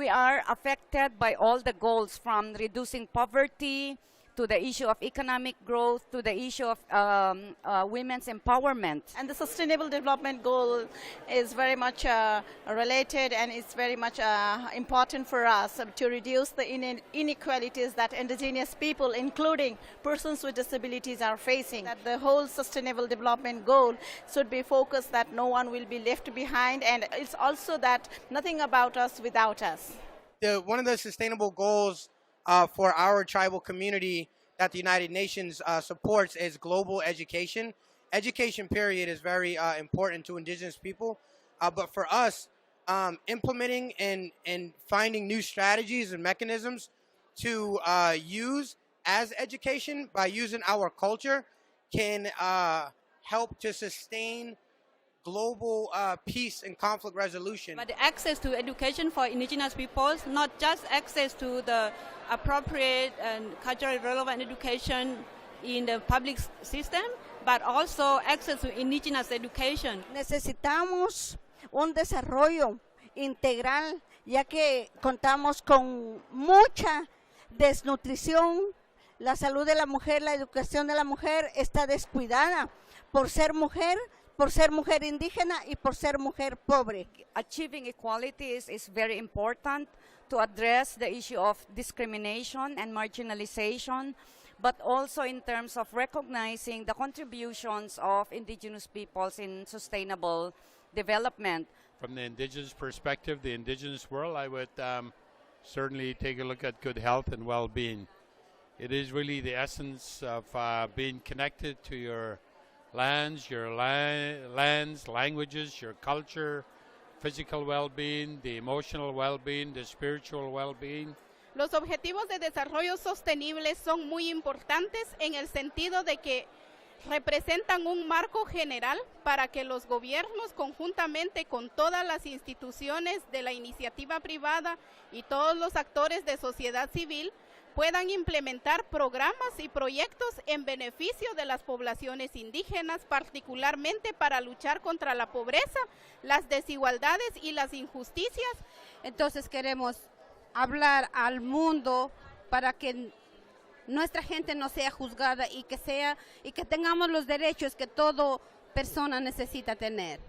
are affected by all the goals, from reducing poverty to the issue of economic growth, to the issue of women's empowerment. And the Sustainable Development Goal is very much related, and it's very much important for us to reduce the inequalities that indigenous people, including persons with disabilities, are facing. That the whole Sustainable Development Goal should be focused that no one will be left behind, and it's also that nothing about us without us. One of the sustainable goals for our tribal community that the United Nations supports is global education. Education, period, is very important to indigenous people. But for us, implementing and finding new strategies and mechanisms to use as education by using our culture can help to sustain global peace and conflict resolution. But the access to education for indigenous peoples, not just access to the appropriate and culturally relevant education in the public system, but also access to indigenous education. Necesitamos un desarrollo integral, ya que contamos con mucha desnutrición. La salud de la mujer, la educación de la mujer está descuidada por ser mujer indígena y por ser mujer pobre. Achieving equality is very important to address the issue of discrimination and marginalization, but also in terms of recognizing the contributions of indigenous peoples in sustainable development. From the indigenous perspective, the indigenous world, I would certainly take a look at good health and well-being. It is really the essence of being connected to your lands, languages, your culture, physical well-being, the emotional well-being, the spiritual well-being. Los objetivos de desarrollo sostenible son muy importantes en el sentido de que representan un marco general para que los gobiernos, conjuntamente con todas las instituciones de la iniciativa privada y todos los actores de sociedad civil, puedan implementar programas y proyectos en beneficio de las poblaciones indígenas, particularmente para luchar contra la pobreza, las desigualdades y las injusticias. Entonces queremos hablar al mundo para que nuestra gente no sea juzgada y que tengamos los derechos que toda persona necesita tener.